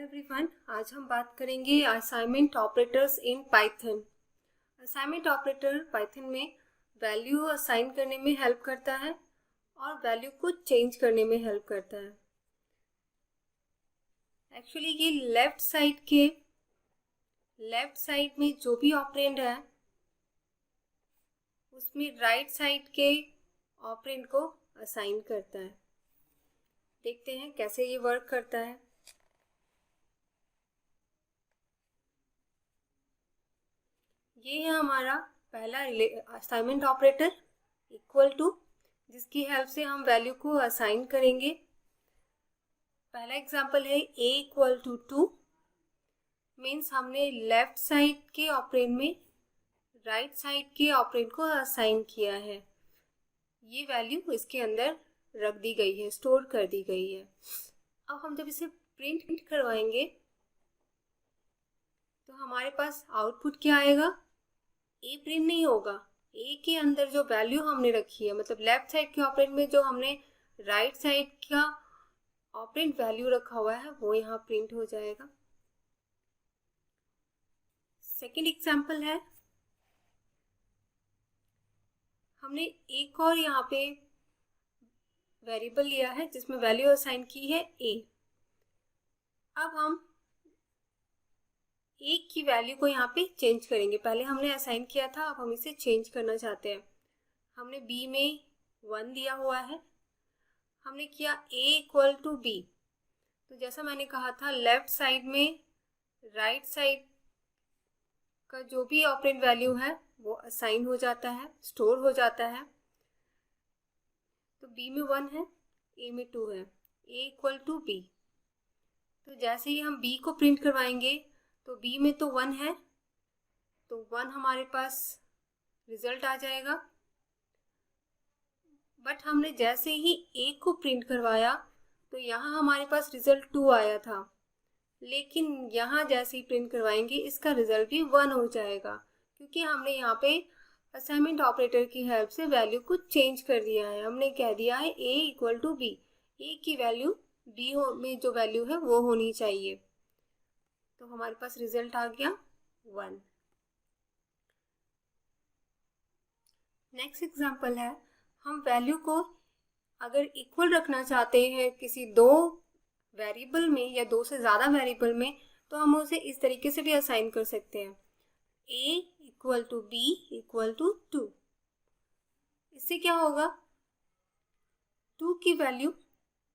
Everyone, आज हम बात करेंगे assignment operators in Python. Assignment operator Python में वैल्यू असाइन करने में हेल्प करता है और वैल्यू को चेंज करने में हेल्प करता है। एक्चुअली ये लेफ्ट साइड में जो भी ऑपरेंड है उसमें राइट साइड के ऑपरेंड को असाइन करता है। देखते हैं कैसे ये वर्क करता है। ये है हमारा पहला असाइनमेंट ऑपरेटर इक्वल टू, जिसकी हेल्प से हम वैल्यू को असाइन करेंगे। पहला एग्जांपल है a इक्वल टू 2, मीन्स हमने लेफ्ट साइड के ऑपरेंड में राइट साइड के ऑपरेंड को असाइन किया है। ये वैल्यू इसके अंदर रख दी गई है, स्टोर कर दी गई है। अब हम जब इसे प्रिंट करवाएंगे तो हमारे पास आउटपुट क्या आएगा? ए प्रिंट नहीं होगा। ए के अंदर जो वैल्यू हमने रखी है, मतलब लेफ्ट साइड के ऑपरेंड में जो हमने राइट साइड का ऑपरेंड वैल्यू रखा हुआ है वो यहाँ प्रिंट हो जाएगा। सेकंड एग्जांपल है, हमने एक और यहाँ पे वेरिएबल लिया है जिसमें वैल्यू असाइन की है ए। अब हम ए की वैल्यू को यहाँ पे चेंज करेंगे। पहले हमने असाइन किया था, अब हम इसे चेंज करना चाहते हैं। हमने बी में 1 दिया हुआ है, हमने किया a इक्वल टू बी। तो जैसा मैंने कहा था, लेफ्ट साइड में राइट साइड का जो भी ऑपरेंड वैल्यू है वो असाइन हो जाता है, स्टोर हो जाता है। तो b में 1 है, a में 2 है, a इक्वल टू बी। तो जैसे ही हम b को प्रिंट करवाएंगे तो b में तो 1 है, तो 1 हमारे पास रिजल्ट आ जाएगा। बट हमने जैसे ही a को प्रिंट करवाया तो यहाँ हमारे पास रिजल्ट 2 आया था, लेकिन यहाँ जैसे ही प्रिंट करवाएंगे इसका रिजल्ट भी 1 हो जाएगा, क्योंकि हमने यहाँ पे असाइनमेंट ऑपरेटर की हेल्प से वैल्यू को चेंज कर दिया है। हमने कह दिया है a equal to b, a की वैल्यू b में जो वैल्यू है वो होनी चाहिए। तो हमारे पास रिजल्ट आ गया 1। नेक्स्ट एग्जांपल है, हम वैल्यू को अगर इक्वल रखना चाहते हैं किसी दो वेरिएबल में या दो से ज़्यादा वेरिएबल में, तो हम उसे इस तरीके से भी असाइन कर सकते हैं, a equal to b equal to 2। इससे क्या होगा? 2 की वैल्यू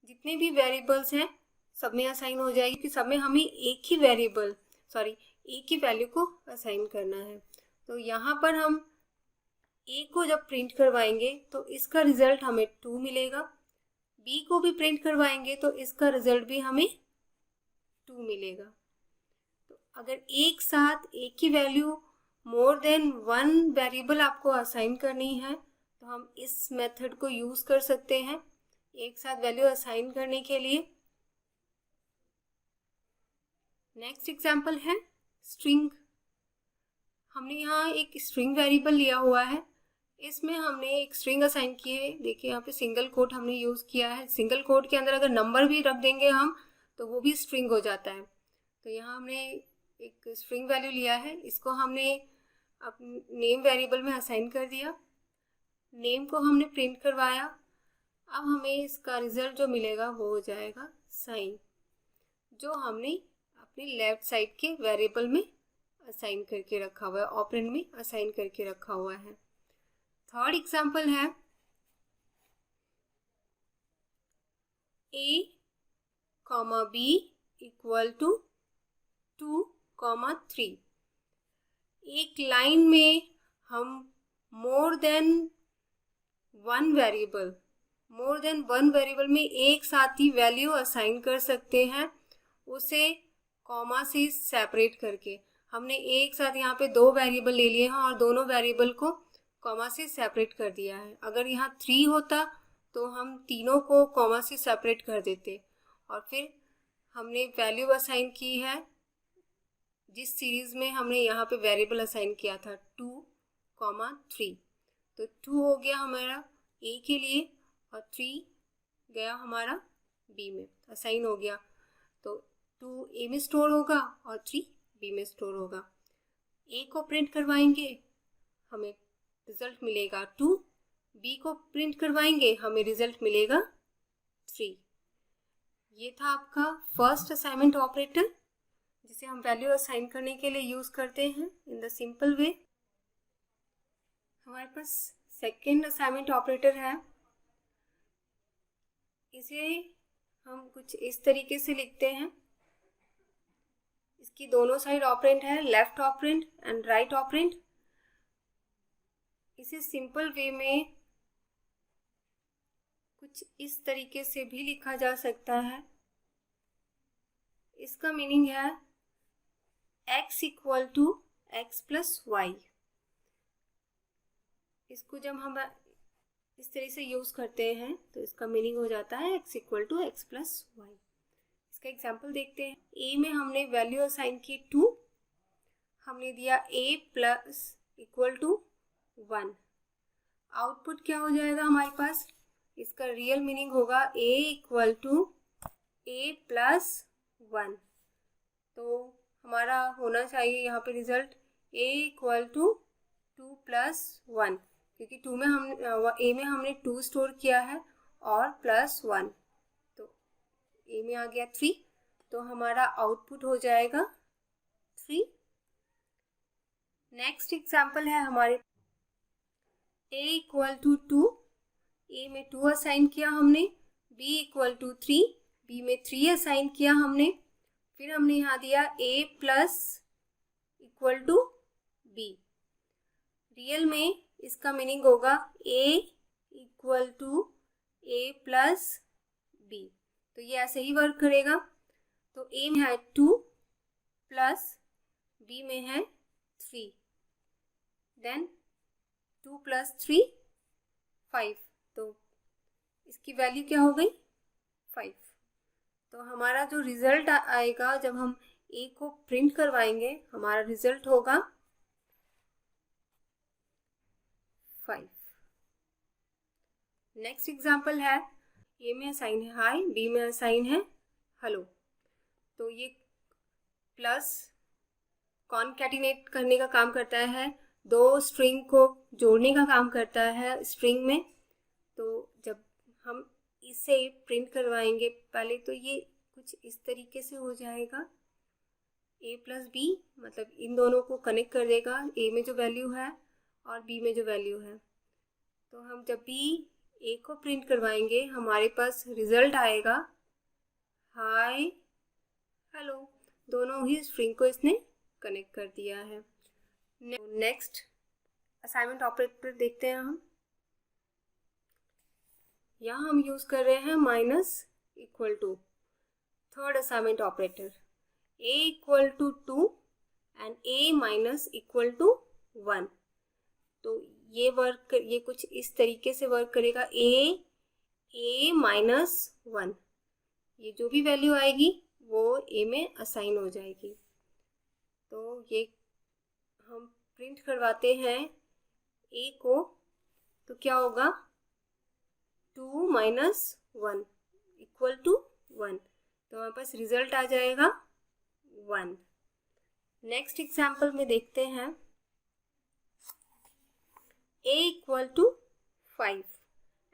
जितने भी वेरिएबल्स हैं सब में असाइन हो जाएगी, कि सब में हमें एक ही a की वैल्यू को असाइन करना है। तो यहाँ पर हम a को जब प्रिंट करवाएंगे तो इसका रिजल्ट हमें 2 मिलेगा, b को भी प्रिंट करवाएंगे तो इसका रिजल्ट भी हमें 2 मिलेगा। तो अगर एक साथ एक ही वैल्यू मोर देन 1 वेरिएबल आपको असाइन करनी है तो हम इस मेथड को यूज़ कर सकते हैं एक साथ वैल्यू असाइन करने के लिए। नेक्स्ट एग्जांपल है स्ट्रिंग। हमने यहाँ एक स्ट्रिंग वेरिएबल लिया हुआ है, इसमें हमने एक स्ट्रिंग असाइन की है। देखिए यहाँ पे सिंगल कोट हमने यूज़ किया है। सिंगल कोट के अंदर अगर नंबर भी रख देंगे हम तो वो भी स्ट्रिंग हो जाता है। तो यहाँ हमने एक स्ट्रिंग वैल्यू लिया है, इसको हमने अपने नेम वेरिएबल में असाइन कर दिया। नेम को हमने प्रिंट करवाया। अब हमें इसका रिजल्ट जो मिलेगा वो हो जाएगा साइन, जो हमने अपने लेफ्ट साइड के वेरिएबल में असाइन करके रखा हुआ है, ऑपरेंड में असाइन करके रखा हुआ है। थर्ड एग्जांपल है, a comma b equal to 2 comma 3। एक लाइन में हम मोर देन वन वेरिएबल में एक साथ ही वैल्यू असाइन कर सकते हैं, उसे कॉमा से सेपरेट करके। हमने एक साथ यहाँ पे 2 वेरिएबल ले लिए हैं और दोनों वेरिएबल को कॉमा से सेपरेट कर दिया है। अगर यहाँ 3 होता तो हम तीनों को कॉमा से सेपरेट कर देते, और फिर हमने वैल्यू असाइन की है जिस सीरीज़ में हमने यहाँ पे वेरिएबल असाइन किया था 2 कॉमा 3। तो 2 हो गया हमारा a के लिए और 3 गया हमारा b में, असाइन हो गया। तो 2 ए में स्टोर होगा और 3 बी में स्टोर होगा। ए को प्रिंट करवाएंगे, हमें रिजल्ट मिलेगा 2, बी को प्रिंट करवाएंगे, हमें रिजल्ट मिलेगा 3। ये था आपका फर्स्ट असाइनमेंट ऑपरेटर, जिसे हम वैल्यू असाइन करने के लिए यूज करते हैं इन द सिंपल वे। हमारे पास सेकेंड असाइनमेंट ऑपरेटर है। इसे हम कुछ इस तरीके से लिखते हैं। इसकी दोनों साइड ऑपरेंड है, left operand and right operand. इसे सिंपल वे में कुछ इस तरीके से भी लिखा जा सकता है। इसका मीनिंग है x equal to x plus y. इसको जब हम इस तरह से यूज करते हैं तो इसका मीनिंग हो जाता है x equal to x plus y. इसका एग्जाम्पल देखते हैं। a में हमने वैल्यू असाइन की 2, हमने दिया a plus equal to 1। Output क्या हो जाएगा हमारे पास? इसका रियल मीनिंग होगा a equal to a plus 1। तो हमारा होना चाहिए यहाँ पे result a equal to 2 plus 1, क्योंकि 2 में हम a में हमने 2 स्टोर किया है और प्लस 1, तो a में आ गया 3, तो हमारा आउटपुट हो जाएगा 3। नेक्स्ट एग्जाम्पल है हमारे a इक्वल टू 2, a में 2 असाइन किया हमने, b इक्वल टू 3, b में 3 असाइन किया हमने, फिर हमने यहाँ दिया a plus equal to b। Real में इसका मीनिंग होगा a equal to a plus b। तो ये ऐसे ही वर्क करेगा। तो a में है 2 प्लस b में है 3, देन 2 प्लस 3 5, तो इसकी वैल्यू क्या हो गई? 5। तो हमारा जो रिजल्ट आएगा जब हम a को प्रिंट करवाएंगे, हमारा रिजल्ट होगा 5। नेक्स्ट एग्जाम्पल है, a में असाइन है हाई, b में असाइन है हेलो। तो ये प्लस कॉनकैटिनेट करने का काम करता है, 2 स्ट्रिंग को जोड़ने का काम करता है स्ट्रिंग में। तो जब हम इसे प्रिंट करवाएंगे पहले, तो ये कुछ इस तरीके से हो जाएगा। a प्लस बी, मतलब इन दोनों को कनेक्ट कर देगा, a में जो वैल्यू है और b में जो वैल्यू है। तो हम जब भी a को प्रिंट करवाएंगे, हमारे पास रिजल्ट आएगा हाय हेलो। दोनों ही स्ट्रिंग को इसने कनेक्ट कर दिया है। नेक्स्ट असाइनमेंट ऑपरेटर देखते हैं हम। यहाँ हम यूज कर रहे हैं minus equal to. Third assignment operator, a equal to 2 and a minus equal to 1। तो ये कुछ इस तरीके से वर्क करेगा, a माइनस 1। ये जो भी वैल्यू आएगी वो a में असाइन हो जाएगी। तो ये हम प्रिंट करवाते हैं a को, तो क्या होगा? 2 माइनस 1 इक्वल टू 1। तो हमारे पास रिजल्ट आ जाएगा 1। नेक्स्ट एग्जाम्पल में देखते हैं, a equal to 5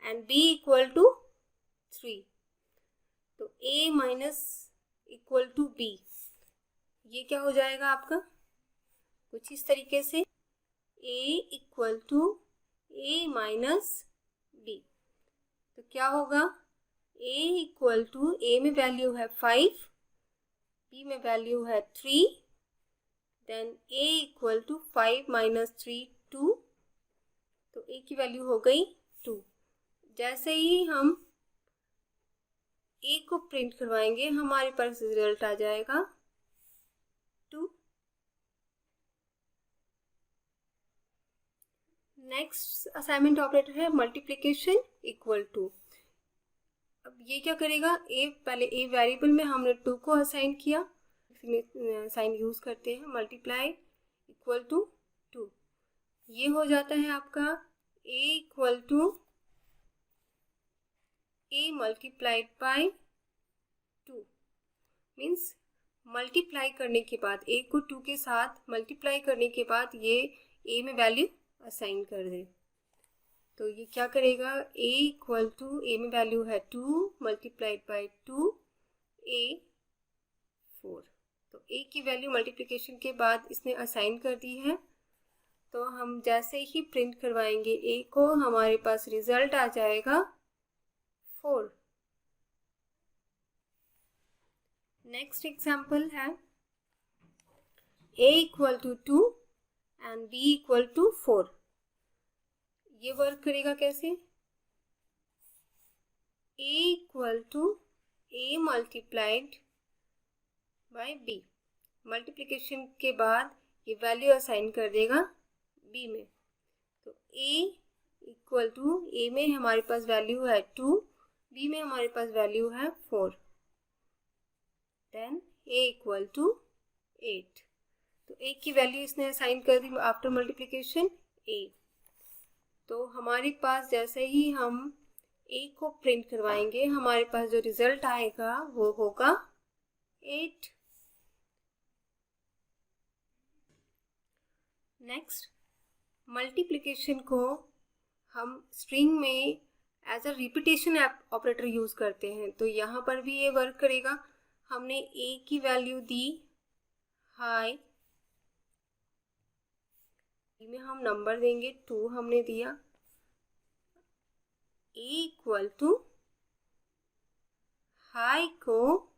and b equal to 3। तो a minus equal to b, ये क्या हो जाएगा आपका? कुछ इस तरीके से a equal to a minus b। तो क्या होगा? a इक्वल टू, a में वैल्यू है 5, b में वैल्यू है 3, then a equal to 5 minus 3 2। तो a की वैल्यू हो गई 2। जैसे ही हम a को प्रिंट करवाएंगे, हमारे पास रिजल्ट आ जाएगा 2। नेक्स्ट असाइनमेंट ऑपरेटर है मल्टीप्लिकेशन इक्वल टू। अब ये क्या करेगा? पहले a वेरिएबल में हमने 2 को असाइन किया, साइन यूज करते हैं, मल्टीप्लाई इक्वल टू 2। ये हो जाता है आपका a equal to a multiplied by 2, means multiply करने के बाद a को 2 के साथ मल्टीप्लाई करने के बाद ये a में वैल्यू असाइन कर दे। तो ये क्या करेगा, a इक्वल टू a में वैल्यू है 2 मल्टीप्लाइड बाई 2 a 4। तो a की वैल्यू मल्टीप्लिकेशन के बाद इसने असाइन कर दी है। तो हम जैसे ही प्रिंट करवाएंगे a को, हमारे पास रिजल्ट आ जाएगा 4। नेक्स्ट एग्जाम्पल है a equal to 2 and b equal to 4। ये वर्क करेगा कैसे, a equal to a multiplied by b। Multiplication के बाद ये वैल्यू असाइन कर देगा b में। तो a इक्वल टू a में हमारे पास वैल्यू है 2, b में हमारे पास वैल्यू है 4। Then a equal to 8। तो a की वैल्यू इसने असाइन कर दी आफ्टर मल्टीप्लिकेशन a। तो हमारे पास जैसे ही हम a को प्रिंट करवाएंगे, हमारे पास जो रिजल्ट आएगा वो होगा 8। नेक्स्ट, मल्टीप्लिकेशन को हम स्ट्रिंग में as a repetition operator use करते हैं। तो यहाँ पर भी ये वर्क करेगा। हमने a की वैल्यू दी हाई, में हम नंबर देंगे 2 हमने दिया, a इक्वल टू हाई को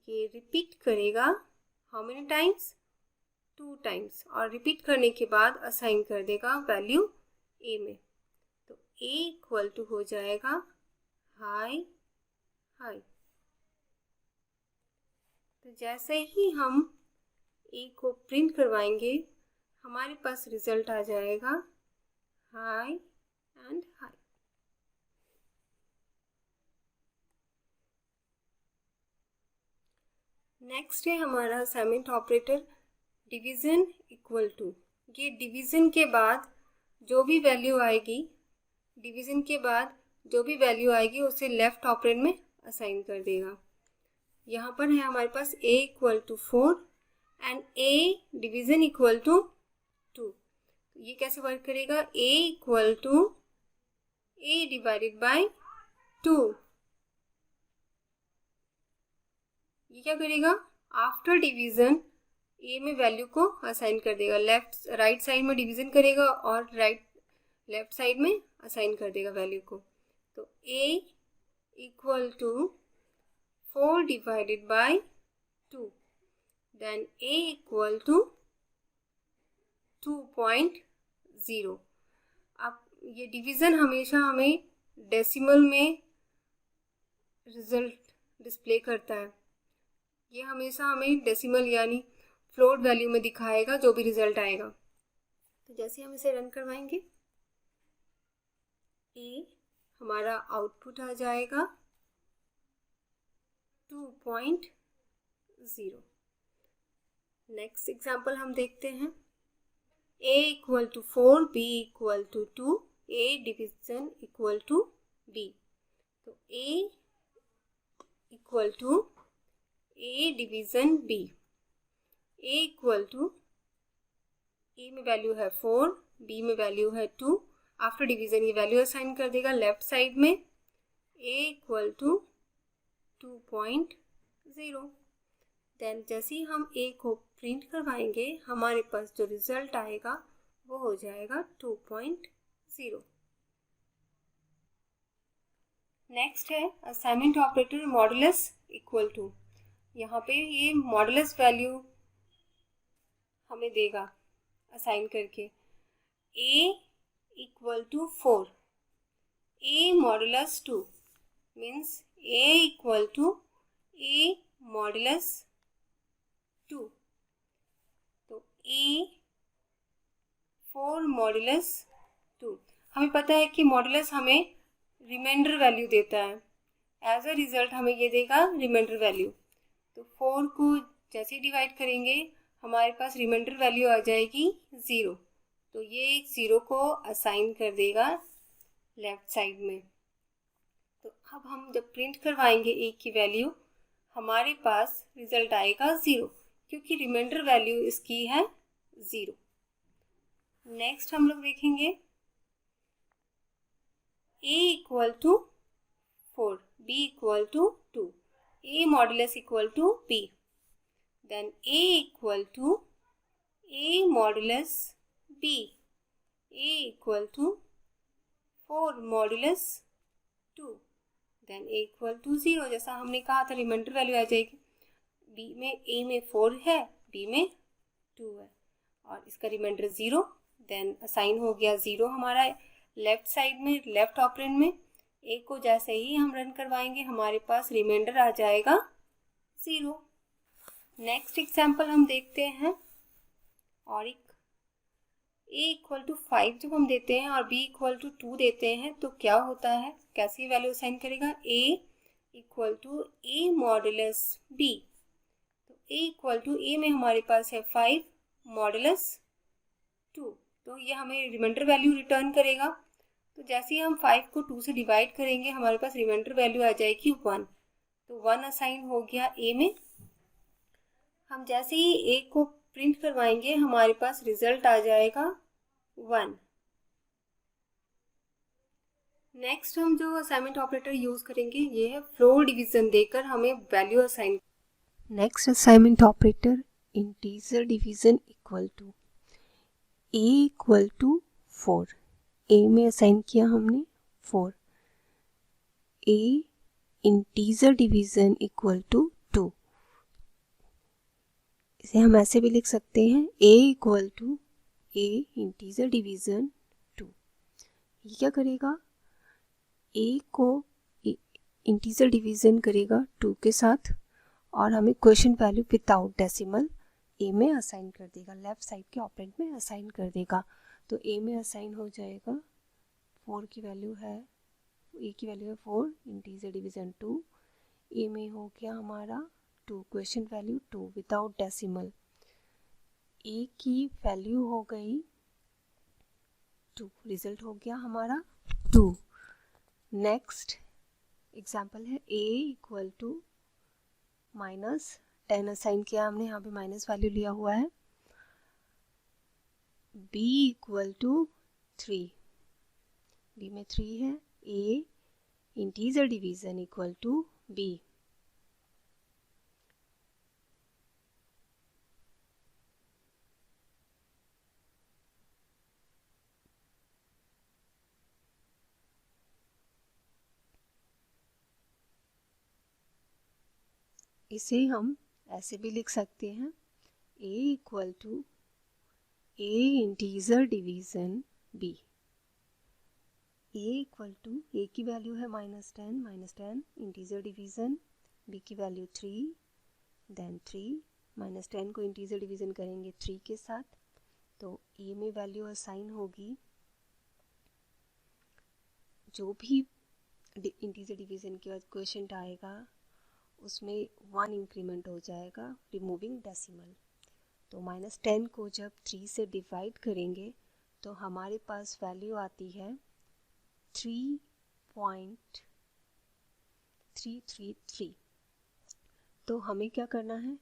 ये रिपीट करेगा हाउ मेनी टाइम्स, 2 टाइम्स, और रिपीट करने के बाद असाइन कर देगा वैल्यू a में। तो a इक्वल टू हो जाएगा हाई हाई। तो जैसे ही हम a को प्रिंट करवाएंगे, हमारे पास रिजल्ट आ जाएगा हाई एंड हाई। नेक्स्ट है हमारा assignment operator division equal to. ये डिवीजन के बाद जो भी वैल्यू आएगी, डिवीजन के बाद जो भी वैल्यू आएगी उसे लेफ्ट ऑपरेंड में असाइन कर देगा। यहाँ पर है हमारे पास a equal to 4 and a division equal to 2। ये कैसे वर्क करेगा, a equal to a divided by 2। ये क्या करेगा, आफ्टर डिवीजन a में वैल्यू को असाइन कर देगा। राइट साइड में डिवीजन करेगा और लेफ्ट साइड में असाइन कर देगा वैल्यू को। तो a equal to 4 divided by 2, then a equal to 2.0। अब ये डिवीजन हमेशा हमें डेसिमल में रिजल्ट डिस्प्ले करता है। ये हमेशा हमें डेसिमल यानी फ्लोट वैल्यू में दिखाएगा जो भी रिजल्ट आएगा। तो जैसे हम इसे रन करवाएंगे, a हमारा आउटपुट आ जाएगा 2.0। नेक्स्ट एग्जाम्पल हम देखते हैं, a equal to 4, b equal to 2, a division equal to b। तो a equal to a division b, a equal to a में वैल्यू है 4, b में वैल्यू है 2। आफ्टर डिवीजन ये वैल्यू असाइन कर देगा लेफ्ट साइड में, a इक्वल टू 2.0। देन जैसे ही हम a को प्रिंट करवाएंगे, हमारे पास जो रिजल्ट आएगा वो हो जाएगा 2.0। नेक्स्ट है assignment operator modulus equal to. यहाँ पे ये मॉडुलस वैल्यू हमें देगा असाइन करके, a equal to 4, a modulus 2 means a equal to a modulus 2। तो a 4 मॉडुलस 2। हमें पता है कि मॉडुलस हमें रिमाइंडर वैल्यू देता है, एज अ रिजल्ट हमें ये देगा रिमाइंडर वैल्यू। तो 4 को जैसे ही डिवाइड करेंगे, हमारे पास रिमाइंडर वैल्यू आ जाएगी 0। तो ये 0 को असाइन कर देगा लेफ्ट साइड में। तो अब हम जब प्रिंट करवाएंगे a की वैल्यू, हमारे पास रिजल्ट आएगा 0, क्योंकि रिमाइंडर वैल्यू इसकी है 0। नेक्स्ट हम लोग देखेंगे a equal to 4, b equal to 2, a modulus equal to b, then a equal to a modulus b, a equal to 4 modulus 2, then a equal to 0। जैसा हमने कहा था रिमाइंडर वैल्यू आ जाएगी, b में a में 4 है, b में 2 है और इसका रिमाइंडर 0, देन असाइन हो गया 0 हमारा लेफ्ट साइड में, लेफ्ट ऑपरेंड में। a को जैसे ही हम रन करवाएंगे हमारे पास रिमाइंडर आ जाएगा 0। नेक्स्ट एग्जाम्पल हम देखते हैं, और एक a इक्वल टू 5 जब हम देते हैं और b इक्वल टू 2 देते हैं तो क्या होता है, कैसी वैल्यू असाइन करेगा, a equal to a modulus b, तो a इक्वल टू a में हमारे पास है 5 मॉडुलस 2, तो ये हमें रिमाइंडर वैल्यू रिटर्न करेगा। तो जैसे ही हम 5 को 2 से डिवाइड करेंगे हमारे पास रिमाइंडर वैल्यू आ जाएगी 1, तो 1 असाइन हो गया a में। हम जैसे ही a को प्रिंट करवाएंगे हमारे पास रिजल्ट आ जाएगा 1। नेक्स्ट हम जो असाइनमेंट ऑपरेटर यूज करेंगे ये है फ्लोर डिवीजन देकर हमें value assign. Next assignment operator integer division equal to a equal to 4, a में असाइन किया हमने 4, a integer division equal to 2, इसे हम ऐसे भी लिख सकते हैं a equal to a integer division 2। ये क्या करेगा, a को इंटीजर डिवीजन करेगा 2 के साथ और हमें question value without decimal a में असाइन कर देगा, लेफ्ट साइड के ऑपरेंड में असाइन कर देगा। तो a में असाइन हो जाएगा 4 की वैल्यू है, a की वैल्यू है 4 इंटीजर डिवीजन 2, a में हो गया हमारा 2 question value 2 without decimal, a की वैल्यू हो गई 2, रिजल्ट हो गया हमारा 2। नेक्स्ट एग्जाम्पल है a इक्वल टू -10 असाइन किया हमने, यहाँ पे माइनस वैल्यू लिया हुआ है, b इक्वल टू 3, b में 3 है, a integer division equal to b। इसे हम ऐसे भी लिख सकते हैं a equal to a integer division b, a equal to a की वैल्यू है -10 इंटीजर डिवीजन, b की वैल्यू 3, देन 3 -10 को इंटीजर डिवीजन करेंगे 3 के साथ, तो a में वैल्यू असाइन होगी, जो भी इंटीजर डिवीजन के बाद क्वेश्चन आएगा उसमें 1 इंक्रीमेंट हो जाएगा रिमूविंग डेसिमल। तो -10 को जब 3 से डिवाइड करेंगे तो हमारे पास वैल्यू आती है 3.333। तो हमें क्या करना है,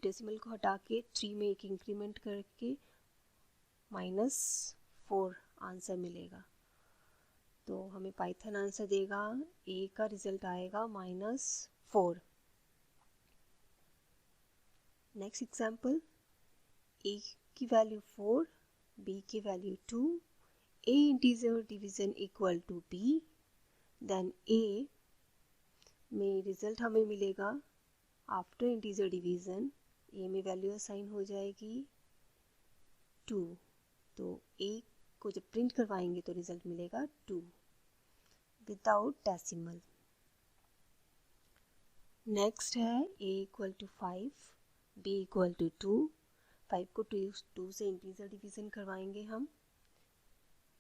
डेसिमल को हटा के 3 में एक इंक्रीमेंट करके -4 आंसर मिलेगा। तो हमें पाइथन आंसर देगा, a का रिजल्ट आएगा -4। नेक्स्ट एग्जाम्पल, a की वैल्यू 4, b की value 2, a integer division equal to b, then a में रिजल्ट हमें मिलेगा आफ्टर इंटीजर डिवीजन, a में वैल्यू असाइन हो जाएगी 2, तो a को जब प्रिंट करवाएंगे तो रिजल्ट मिलेगा 2 विदाउट डेसिमल। नेक्स्ट है a equal to 5, b equal to 2, 5 को 2 से इंटीजर डिवीजन करवाएंगे हम,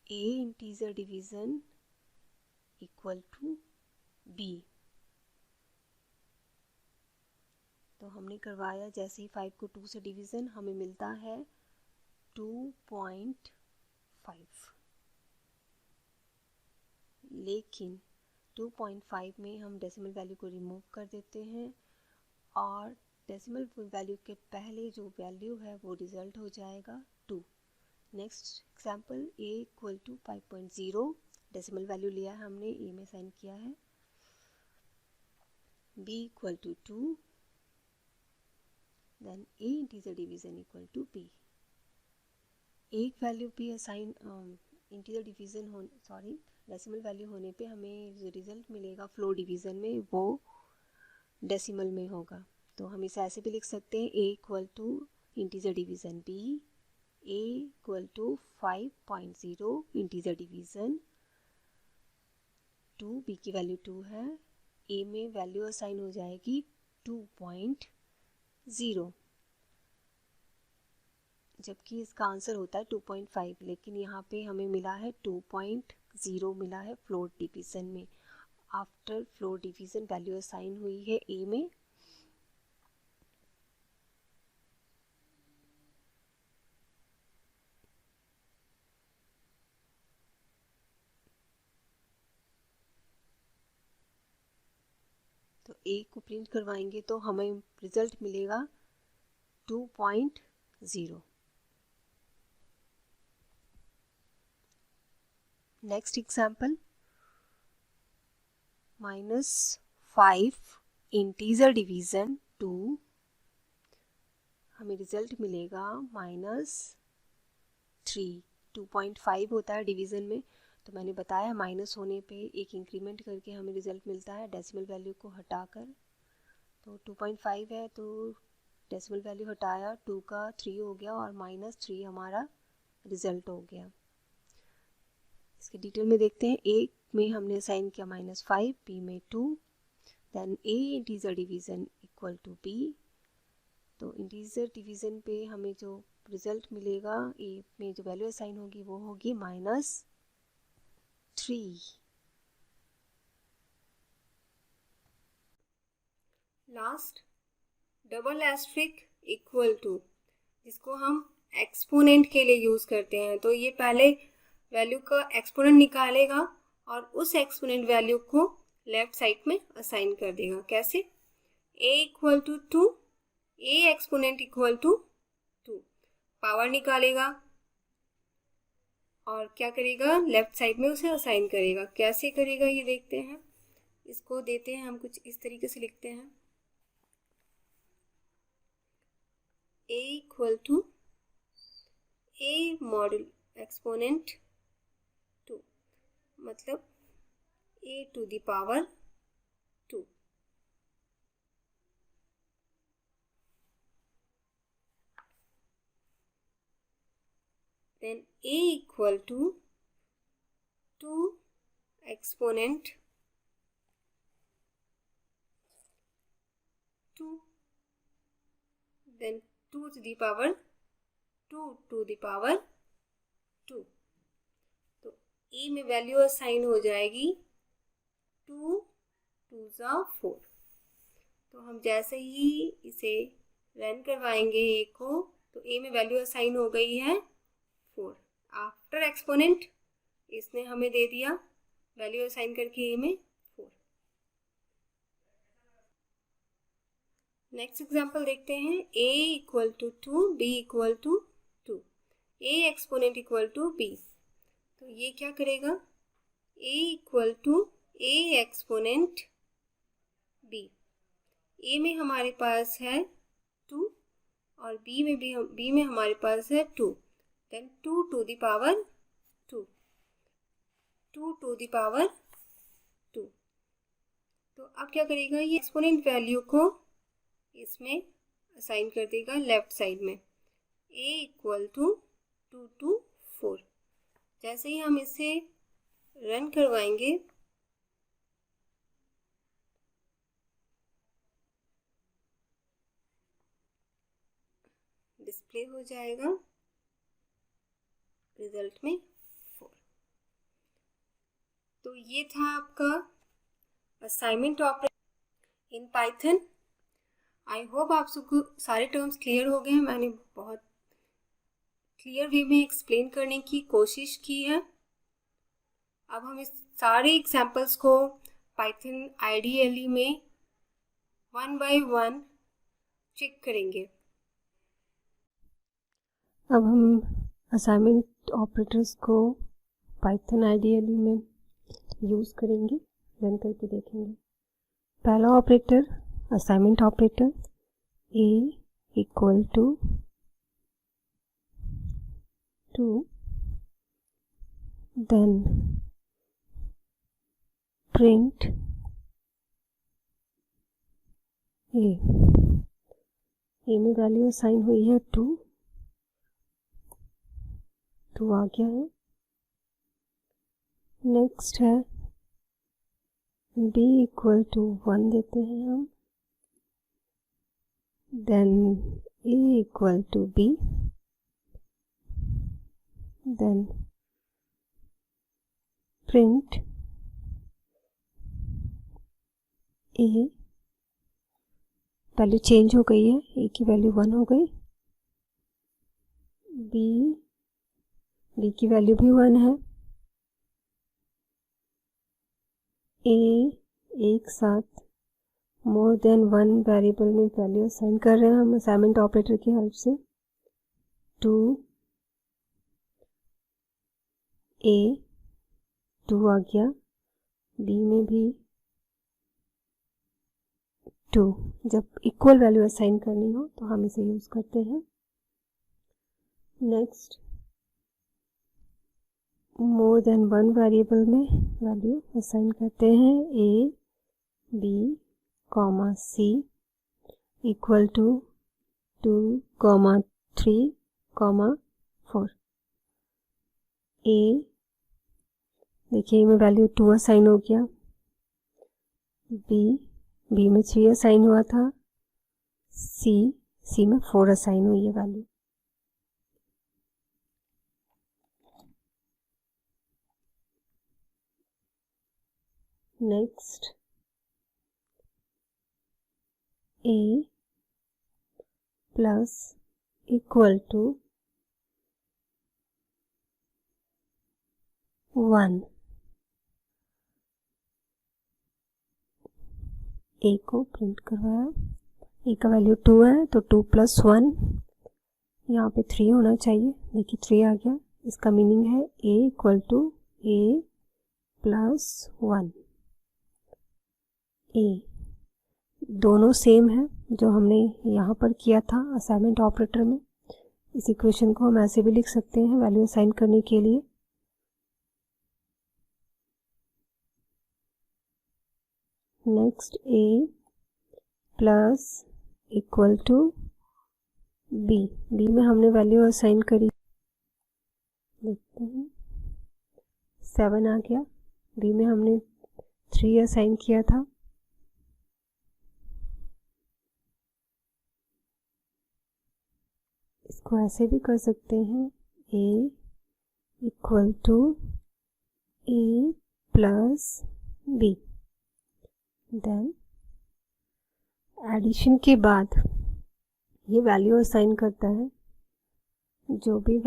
a integer division equal to b, तो हमने करवाया जैसे ही 5 को 2 से डिवीजन हमें मिलता है 2.5, लेकिन 2.5 में हम डेसिमल वैल्यू को रिमूव कर देते हैं और डेसिमल वैल्यू के पहले जो वैल्यू है वो रिजल्ट हो जाएगा 2। Next example a equal to 5.0, decimal value लिया है हमने, a में साइन किया है, b equal to 2, then a integer division equal to b। एक वैल्यू भी assign integer division decimal value होने पे हमें जो रिजल्ट मिलेगा फ्लोर डिवीजन में वो डेसिमल में होगा। तो हम इसे ऐसे भी लिख सकते हैं, a equal to integer division b, a equal to 5.0 integer division 2, b की वैल्यू 2 है, a में वैल्यू असाइन हो जाएगी 2.0, जबकि इसका आंसर होता है 2.5, लेकिन यहाँ पे हमें मिला है 2.0 मिला है फ्लोर डिवीजन में। After floor division value assign हुई है a में, तो a को प्रिंट करवाएंगे तो हमें रिजल्ट मिलेगा 2.0। नेक्स्ट एग्जाम्पल, -5 इंटीजर डिवीजन 2, हमें रिजल्ट मिलेगा -3। 2.5 होता है डिवीज़न में, तो मैंने बताया माइनस होने पे एक इंक्रीमेंट करके हमें रिजल्ट मिलता है डेसिमल वैल्यू को हटाकर। तो 2.5 है तो डेसिमल वैल्यू हटाया, 2 का 3 हो गया और -3 हमारा रिजल्ट हो गया। इसके डिटेल में देखते हैं। ए में हमने असाइन किया -5, बी में 2, then a integer division equal to b. तो इंटीजर डिवीज़न पे हमें जो रिजल्ट मिलेगा, ए में जो वैल्यू असाइन होगी वो होगी -3। Last double asterisk equal to, जिसको हम एक्सपोनेंट के लिए यूज़ करते हैं। तो ये पहले वैल्यू का एक्सपोनेंट निकालेगा और उस एक्सपोनेंट वैल्यू को लेफ्ट साइड में असाइन कर देगा। कैसे? a equal to 2, a exponent equal to 2, power निकालेगा और क्या करेगा, लेफ्ट साइड में उसे असाइन करेगा। कैसे करेगा ये देखते हैं। इसको देते हैं हम कुछ इस तरीके से लिखते हैं, a equal to a model exponent 2, मतलब a to the power 2। then a equal to 2 exponent 2, then 2 to the power 2 to the power 2। तो a में वैल्यू असाइन हो जाएगी 2 2 4। तो हम जैसे ही इसे रन करवाएंगे a को, तो a में वैल्यू असाइन हो गई है 4। आफ्टर एक्सपोनेंट इसने हमें दे दिया वैल्यू असाइन करके a में 4। नेक्स्ट एग्जांपल देखते हैं। a equal to 2, b equal to 2, a exponent equal to b। तो ये क्या करेगा, a equal to a exponent b। a में हमारे पास है 2 और b में हमारे पास है 2, then 2 to the power 2, 2 to the power 2। तो अब क्या करेगा, ये एक्सपोनेंट वैल्यू को इसमें असाइन कर देगा लेफ्ट साइड में, a इक्वल टू 2 to 4। जैसे ही हम इसे रन करवाएंगे, डिस्प्ले हो जाएगा रिजल्ट में 4। तो ये था आपका assignment operation in Python. I hope आप सबको सारे टर्म्स क्लियर हो गए हैं। मैंने बहुत क्लियर वे में एक्सप्लेन करने की कोशिश की है। अब हम इस सारे एग्जाम्पल्स को पाइथन IDLE में 1 by 1 चेक करेंगे। अब हम असाइनमेंट ऑपरेटर्स को पाइथन आईडीएल में यूज़ करेंगे, रन करके देखेंगे। पहला operator assignment operator a equal to 2, then print a में वैल्यू असाइन हुई है 2 आ गया है। नेक्स्ट है b इक्वल टू 1 देते हैं हम, then a equal to b, then print a, value change हो गई है, a की वैल्यू 1 हो गई, b की वैल्यू भी 1 है। a एक साथ मोर देन 1 वेरिएबल में वैल्यू असाइन कर रहे हैं हम असाइनमेंट ऑपरेटर की हेल्प से। 2 आ गया, b में भी 2। जब इक्वल वैल्यू असाइन करनी हो तो हम इसे यूज करते हैं। नेक्स्ट मोर देन 1 वेरिएबल में वैल्यू असाइन करते हैं। a b c equal to 2, 3, 4। a देखिए में वैल्यू 2 असाइन हो गया, b में 3 असाइन हुआ था, c में 4 असाइन हुई है value. Next a plus equal to 1, a को प्रिंट करवाया, a का वैल्यू 2 है तो 2 प्लस 1, यहाँ पे 3 होना चाहिए, देखिए 3 आ गया। इसका मीनिंग है a equal to a plus 1। a दोनों सेम है जो हमने यहाँ पर किया था असाइनमेंट ऑपरेटर में। इस इक्वेशन को हम ऐसे भी लिख सकते हैं वैल्यू असाइन करने के लिए। Next a plus equal to b में हमने वैल्यू असाइन करी, देखते हैं 7 आ गया। b में हमने 3 असाइन किया था, इसको ऐसे भी कर सकते हैं a equal to a plus b, then addition के बाद ये वैल्यू असाइन करता है जो भी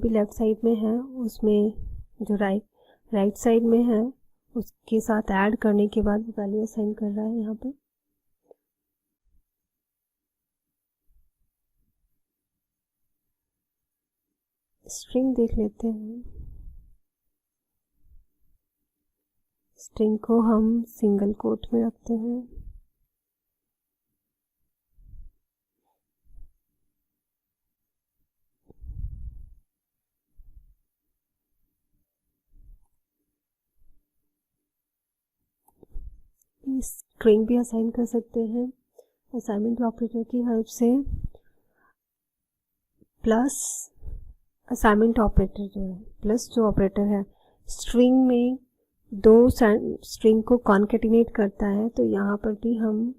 लेफ्ट साइड में है उसमें, जो राइट साइड में है उसके साथ ऐड करने के बाद वैल्यू असाइन कर रहा है। यहाँ पे स्ट्रिंग देख लेते हैं। स्ट्रिंग को हम सिंगल कोट में रखते हैं। स्ट्रिंग भी असाइन कर सकते हैं असाइनमेंट ऑपरेटर की हेल्प से। प्लस असाइनमेंट ऑपरेटर जो है, प्लस जो ऑपरेटर है स्ट्रिंग में दो स्ट्रिंग को कॉन्कैटिनेट करता है, तो यहाँ पर भी हम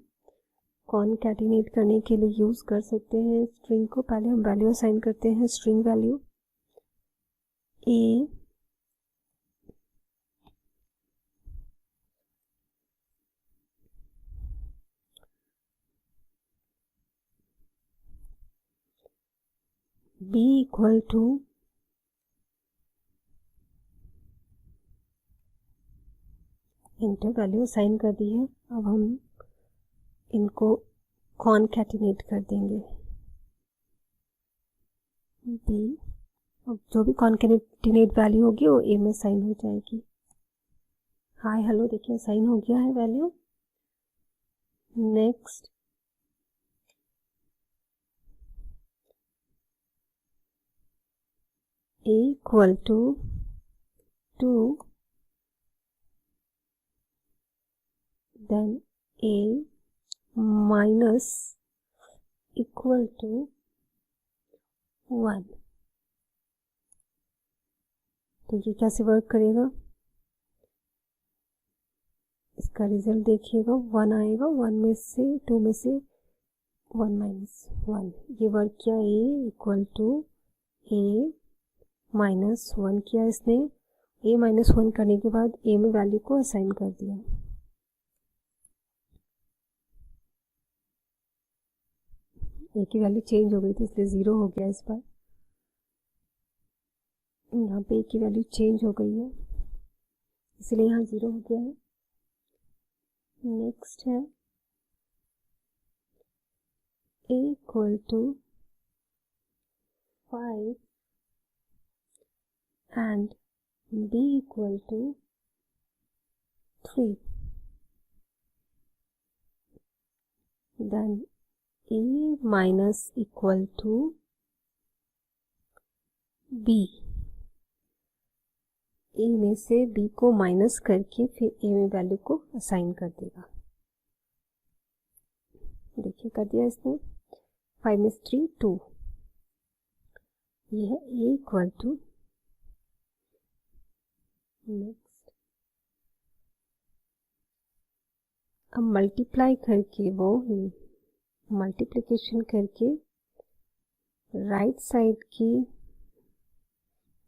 कॉन्कैटिनेट करने के लिए यूज कर सकते हैं स्ट्रिंग को। पहले हम वैल्यू असाइन करते हैं, string value a b equal to इंटर, वैल्यू असाइन कर दी है। अब हम इनको कॉनकैटिनेट कर देंगे बी, अब जो भी कॉनकैटिनेट वैल्यू होगी वो ए में साइन हो जाएगी। हाय हेलो देखिए साइन हो गया है value. Next a equal to 2, then a minus equal to 1। तो ये कैसे वर्क करेगा, इसका रिजल्ट देखिएगा 1 आएगा, 1 में से 2 में से 1 माइनस 1, ये वर्क किया। A equal to A minus 1 किया इसने। ए माइनस 1 करने के बाद ए में वैल्यू को असाइन कर दिया। ए की वैल्यू चेंज हो गई थी इसलिए 0 हो गया इस बार। यहाँ पे ए की वैल्यू चेंज हो गई है इसलिए यहाँ 0 हो गया है। नेक्स्ट है a equal to 5 and b equal to 3, then a minus equal to b, a में से b को माइनस करके फिर a में वैल्यू को असाइन कर देगा। देखिए कर दिया इसने। 5 में 3 2, ये है a इक्वल टू। नेक्स्ट अब मल्टीप्लाई करके वो मल्टीप्लिकेशन करके राइट साइड की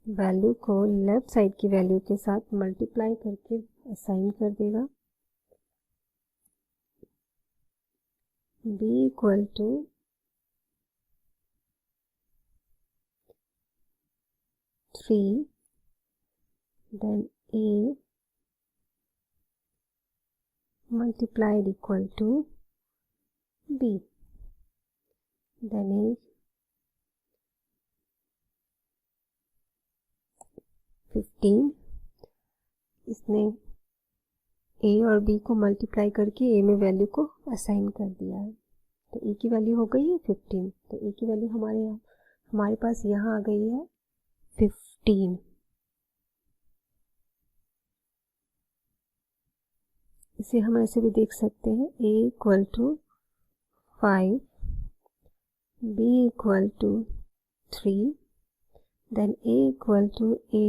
वैल्यू को लेफ्ट साइड की वैल्यू के साथ मल्टीप्लाई करके असाइन कर देगा। b equal to 3, then a multiplied equal to b, then a 15। इसने a और b को मल्टीप्लाई करके a में वैल्यू को असाइन कर दिया है। तो a की वैल्यू हो गई है 15, तो a की वैल्यू हमारे पास यहाँ आ गई है 15। इसे हम ऐसे भी देख सकते हैं a equal to 5, b equal to 3, then a equal to a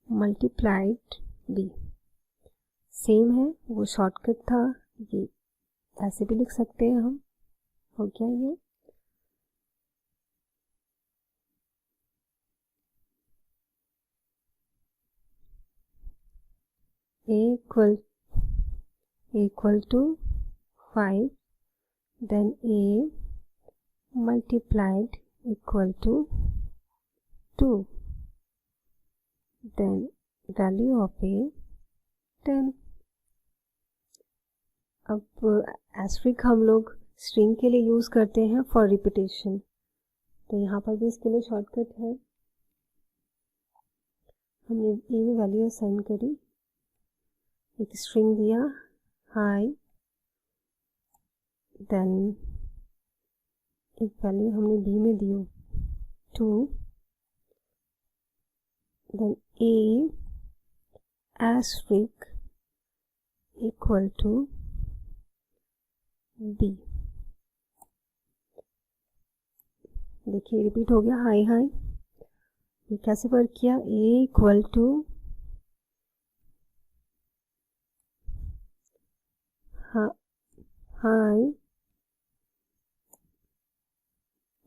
multiplied b। Same है, वो शॉर्टकट था, ये ऐसे भी लिख सकते हैं हम। हो गया ये। a equal to 5, then a multiplied equal to 2, then value of a 10। अब एस्ट्रिक हम लोग स्ट्रिंग के लिए यूज़ करते हैं फॉर रिपीटेशन, तो यहाँ पर भी इसके लिए शॉर्टकट है। हमने ए में वैल्यू असाइन करी, एक स्ट्रिंग दिया हाई, देन एक वैल्यू हमने बी में दी 2, then a asterisk equal to b. देखिए रिपीट हो गया हाई हाई। ये कैसे वर्क किया, a equal to hi,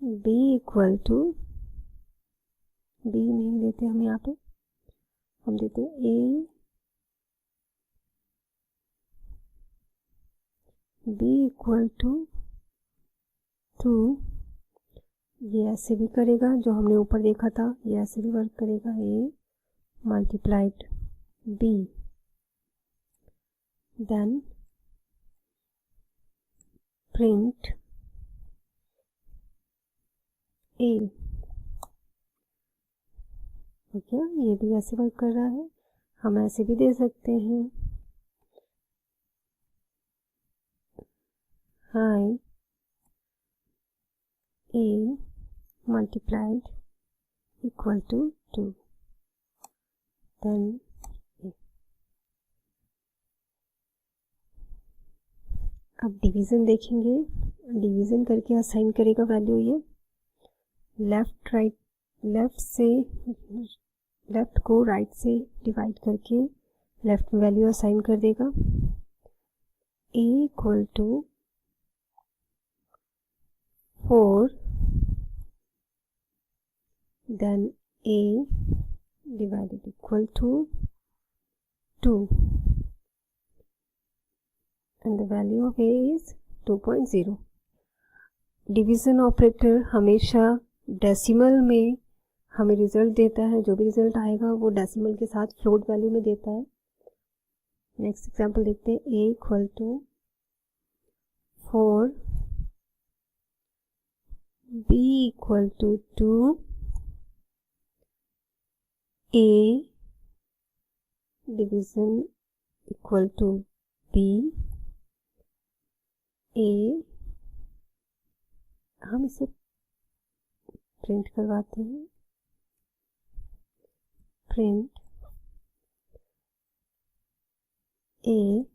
b equal to, b नहीं देते हम यहाँ पे, हम देते ए, बी इक्वल टू 2। ये ऐसे भी करेगा जो हमने ऊपर देखा था, ये ऐसे भी वर्क करेगा, ए मल्टीप्लाइड बी, देन प्रिंट ए। ओके, ये भी ऐसे वर्क कर रहा है। हम ऐसे भी दे सकते हैं, hi a multiplied equal to 2, then a. अब डिवीज़न देखेंगे। डिवीज़न करके असाइन करेगा वैल्यू ये लेफ्ट राइट, लेफ्ट को राइट से डिवाइड करके लेफ्ट में वैल्यू असाइन कर देगा। A equal to 4, then a divided equal to 2 and the value of a is 2.0। Division operator हमेशा डेसिमल में हमें रिजल्ट देता है। जो भी रिजल्ट आएगा वो डेसिमल के साथ फ्लोट वैल्यू में देता है। नेक्स्ट एग्जांपल देखते हैं। a equal to 4, b equal to 2, a division equal to b, a हम इसे प्रिंट करवाते हैं। प्रिंट ए,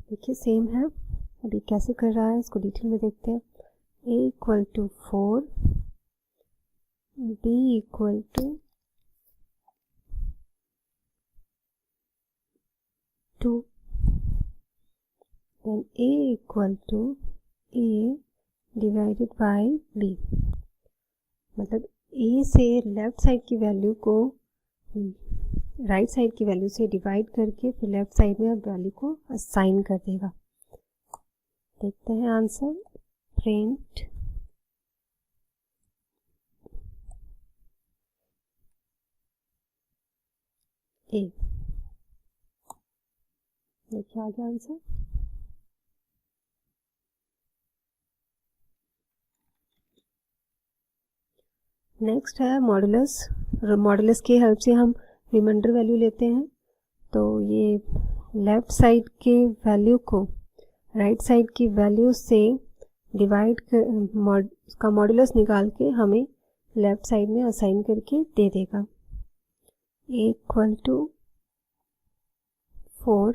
देखिए सेम है। अभी कैसे कर रहा है इसको डिटेल में देखते हैं। A equal to 4, b equal to 2, then a equal to a divided by b. मतलब ए से लेफ्ट साइड की वैल्यू को राइट साइड की वैल्यू से डिवाइड करके फिर लेफ्ट साइड में अब वैल्यू को असाइन कर देगा। देखते हैं आंसर। प्रिंट ए, देखिए आ गया आंसर। नेक्स्ट है मॉडुलस। मॉडुलस की हेल्प से हम रिमाइंडर वैल्यू लेते हैं। तो ये लेफ्ट साइड के वैल्यू को राइट साइड की वैल्यू से डिवाइड कर उसका मॉडुलस निकाल के हमें लेफ्ट साइड में असाइन करके दे देगा। A equal to 4,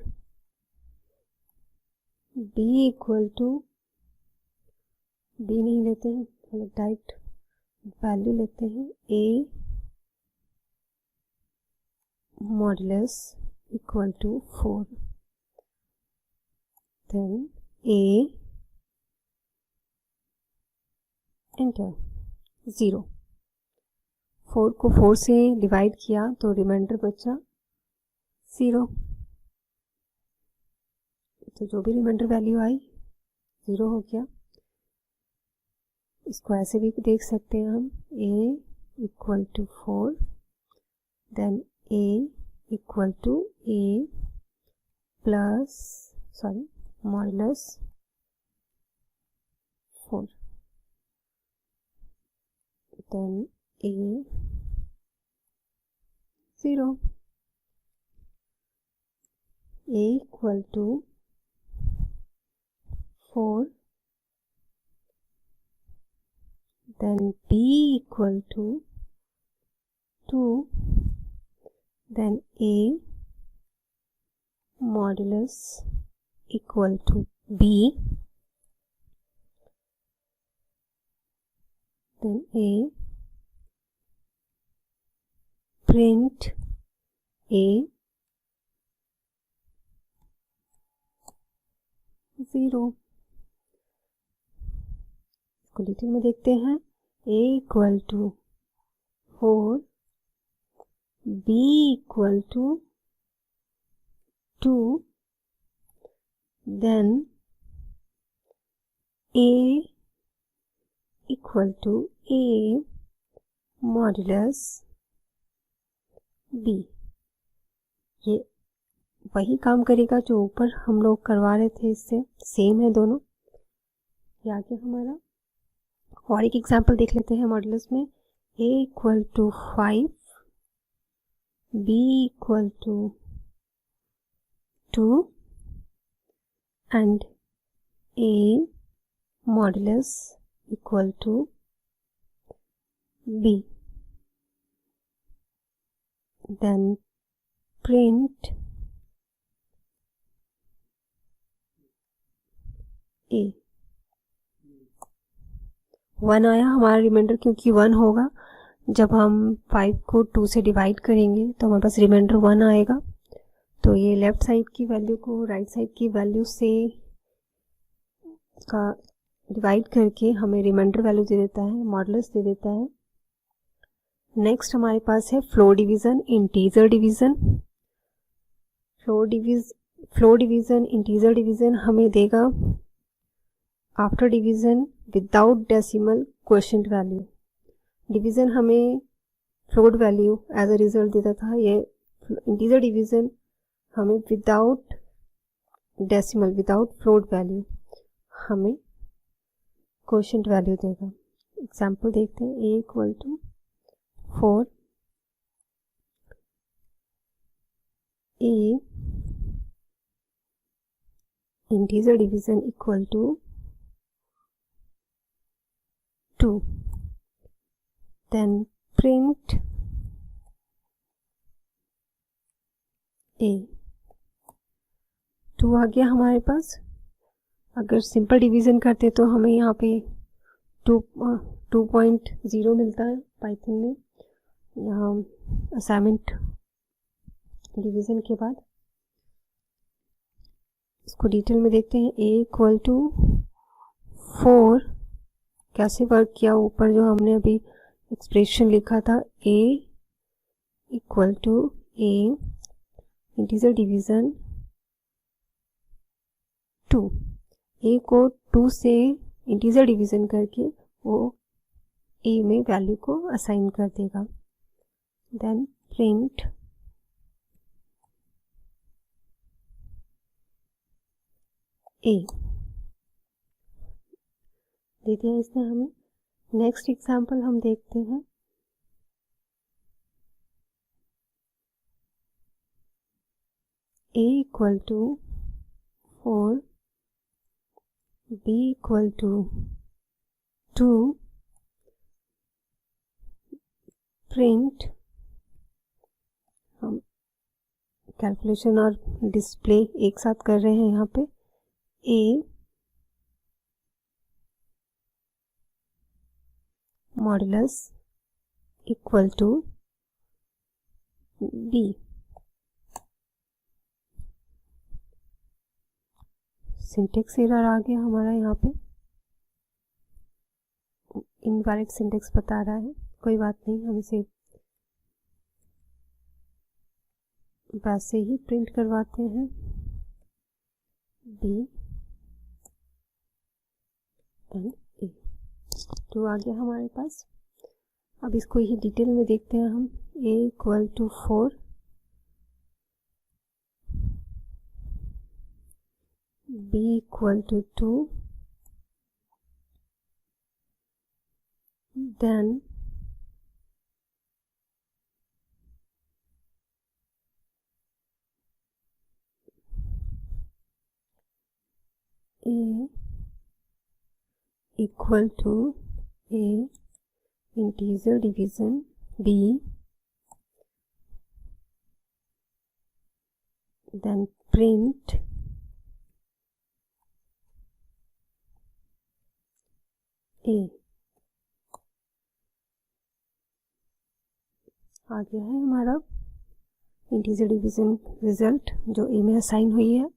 b equal to, b नहीं लेते हैं, हम डायरेक्ट वैल्यू लेते हैं। A modulus equal to 4, then a enter 0। 4 को 4 से डिवाइड किया तो रिमाइंडर बचा 0। तो जो भी रिमाइंडर वैल्यू आई 0 हो गया। इसको ऐसे भी देख सकते हैं हम। a equal to 4, then a equal to a plus modulus 4, then a 0, a equal to 4, then b equal to 2, then a modulus equal to b, then a print a 0। इसको डिटेल में देखते हैं। a equal to 4, b equal to 2, then a equal to a modulus b। ये वही काम करेगा जो ऊपर हम लोग करवा रहे थे, इससे सेम है दोनों। ये आ गया हमारा। और एक एग्जांपल देख लेते हैं मॉडुलस में। a equal to 5, b equal to 2 and a modulus equal to b. Then print a. 1 आया हमारा रिमाइंडर, क्योंकि 1 होगा जब हम 5 को 2 से डिवाइड करेंगे तो हमारे पास रिमाइंडर 1 आएगा। तो ये लेफ्ट साइड की वैल्यू को राइट साइड की वैल्यू से का डिवाइड करके हमें रिमाइंडर वैल्यू दे देता है, मॉडुलस दे देता है। नेक्स्ट हमारे पास है floor division, integer division. Floor division, integer division हमें देगा after division without decimal quotient value. Division हमें float value as a result देता था, ये इंटीजर डिवीजन हमें without decimal, without float value हमें क्वोशिएंट वैल्यू देगा। एग्जाम्पल देखते हैं। a equal to 4, a integer division equal to 2, then print a। 2 आ गया हमारे पास। अगर सिंपल डिवीजन करते तो हमें यहाँ पे 2.0 मिलता है पाइथन में। यहाँ असाइनमेंट डिवीजन के बाद इसको डिटेल में देखते हैं। a इक्वल टू 4 कैसे वर्क किया, ऊपर जो हमने अभी एक्सप्रेशन लिखा था, a equal to a integer division 2। a को 2 से इंटीजर डिवीजन करके वो a में वैल्यू को असाइन कर देगा। देन प्रिंट a दे दिया इसने हमें। नेक्स्ट एग्जांपल हम देखते हैं। a equal to 4, b equal to 2, print, हम कैलकुलेशन और डिस्प्ले एक साथ कर रहे हैं यहाँ पे। a modulus equal to b। Syntax error आ गया हमारा यहाँ पे, इनवैलिड सिंटेक्स बता रहा है। कोई बात नहीं, हम इसे वैसे ही प्रिंट करवाते हैं। b एंड a 2 आ गया हमारे पास। अब इसको ही डिटेल में देखते हैं हम। a equal to 4, b equal to 2, then a equal to a integer division b, then print a। आ गया है हमारा इंटीजर डिवीजन रिजल्ट जो a में असाइन हुई है।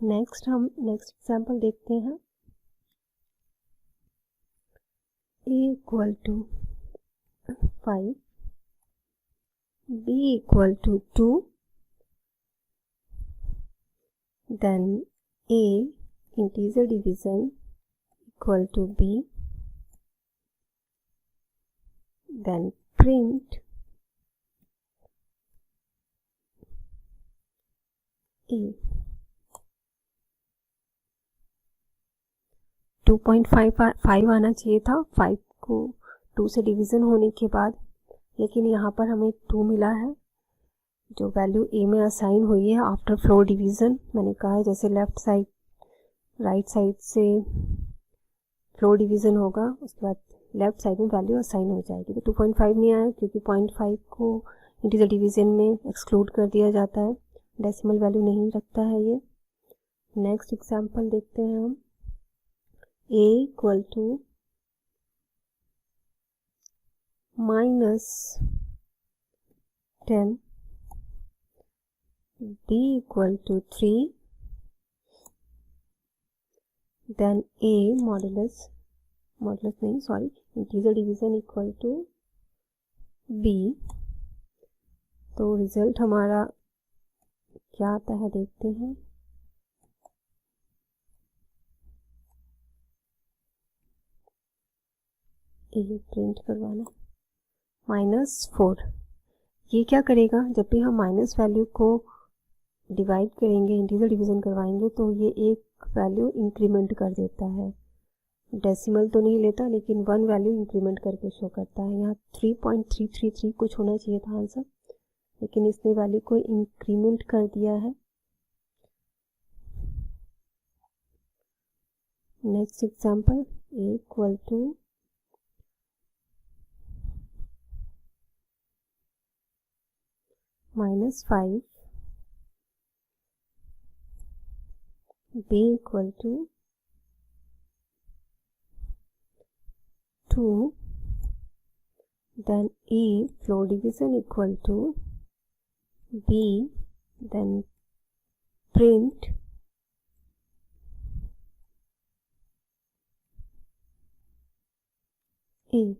नेक्स्ट हम नेक्स्ट एग्जांपल देखते हैं। a equal to 5, b equal to 2, then a integer division equal to b, then print a 2.55 आना चाहिए था 5 को 2 से डिवीज़न होने के बाद, लेकिन यहाँ पर हमें 2 मिला है जो वैल्यू ए में असाइन हुई है आफ्टर फ्लोर डिवीज़न। मैंने कहा है जैसे लेफ्ट साइड राइट साइड से फ्लोर डिवीज़न होगा उसके बाद लेफ्ट साइड में वैल्यू असाइन हो जाएगी। तो 2.5 नहीं आया क्योंकि 0.5 को इंटीजर डिवीज़न में एक्सक्लूड कर दिया जाता है, डेसिमल वैल्यू नहीं रखता है ये। नेक्स्ट एग्जांपल देखते हैं हम। a equal to -10, b equal to 3, then a integer division equal to b। तो रिजल्ट हमारा क्या आता है देखते हैं। ये प्रिंट करवाना -4। ये क्या करेगा, जब भी हम माइनस वैल्यू को डिवाइड करेंगे इंटीजर डिवीज़न करवाएंगे तो ये एक वैल्यू इंक्रीमेंट कर देता है। डेसिमल तो नहीं लेता लेकिन 1 वैल्यू इंक्रीमेंट करके शो करता है। यहाँ 3.333 कुछ होना चाहिए था आंसर, लेकिन इसने वैल्यू को इंक्रीमेंट कर दिया है। Next example a equal to -5, b equal to 2, then a floor division equal to b, then print a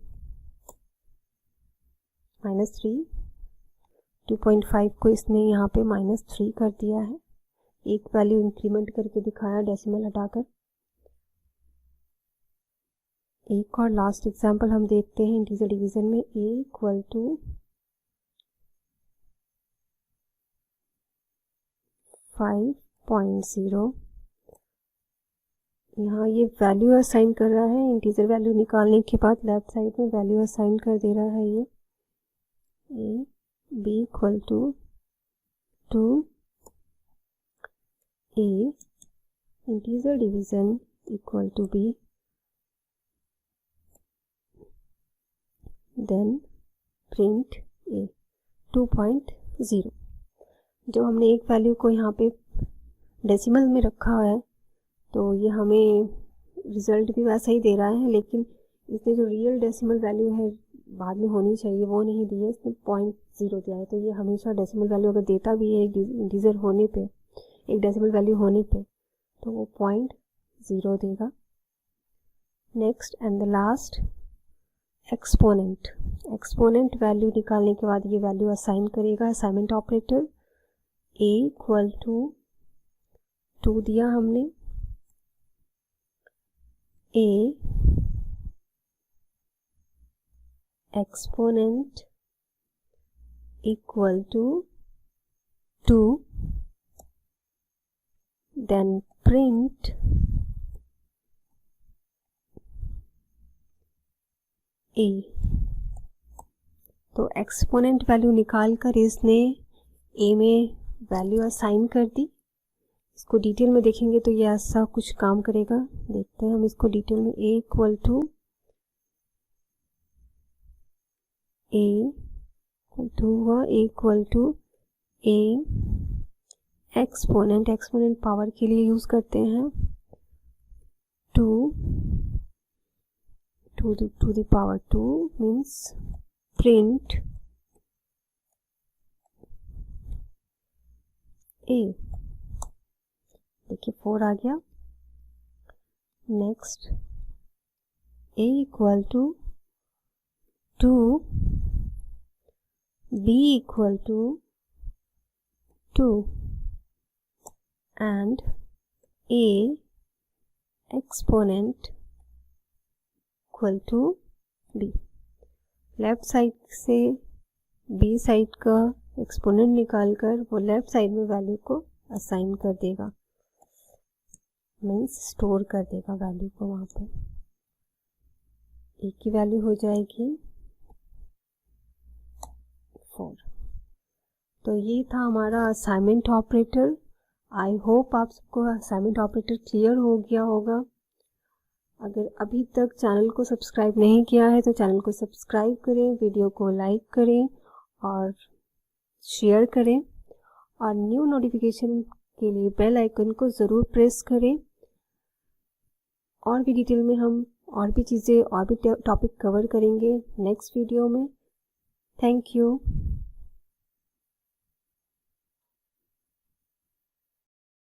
-3। 2.5 को इसने यहाँ पे -3 कर दिया है, एक वैल्यू इंक्रीमेंट करके दिखाया डेसिमल हटाकर। एक और लास्ट एग्जांपल हम देखते हैं इंटीजर डिवीज़न में। a equal to 5.0। यहाँ ये वैल्यू असाइन कर रहा है, इंटीजर वैल्यू निकालने के बाद लेफ्ट साइड में वैल्यू असाइन कर दे रहा है ये। a b equal to 2, a integer division equal to b, then print a 2.0। जो हमने एक वैल्यू को यहाँ पे डेसिमल में रखा है तो ये हमें रिजल्ट भी वैसा ही दे रहा है, लेकिन इसने जो रियल डेसिमल वैल्यू है बाद में होनी चाहिए वो नहीं दी है, इसने 0.0 दिया है। तो ये हमेशा डेसिमल वैल्यू अगर देता भी है एक इंटीजर होने पे, एक डेसिमल वैल्यू होने पे, तो वो 0.0 देगा। Next and the last exponent. Exponent value निकालने के बाद ये वैल्यू असाइन करेगा assignment operator. a equal to 2 दिया हमने, a exponent equal to 2, then print a। तो एक्सपोनेंट वैल्यू निकाल कर इसने a में वैल्यू असाइन कर दी। इसको डिटेल में देखेंगे तो ये ऐसा कुछ काम करेगा, देखते हैं हम इसको डिटेल में। a इक्वल टू हुआ a equal to a exponent power के लिए यूज करते हैं 2 to the power 2 means print a। देखिए 4 आ गया। Next a equal to 2, b equal to 2 and a exponent equal to b। Left side से b side का एक्सपोनेंट निकालकर वो लेफ्ट साइड में वैल्यू को असाइन कर देगा, मीन्स स्टोर कर देगा वैल्यू को वहाँ पे। ए की वैल्यू हो जाएगी 4। तो ये था हमारा असाइनमेंट ऑपरेटर। आई होप आप सबको असाइनमेंट ऑपरेटर क्लियर हो गया होगा। अगर अभी तक चैनल को सब्सक्राइब नहीं किया है तो चैनल को सब्सक्राइब करें, वीडियो को लाइक करें और शेयर करें, और न्यू नोटिफिकेशन के लिए बेल आइकन को ज़रूर प्रेस करें। और भी डिटेल में हम और भी चीज़ें और भी टॉपिक कवर करेंगे नेक्स्ट वीडियो में। Thank you.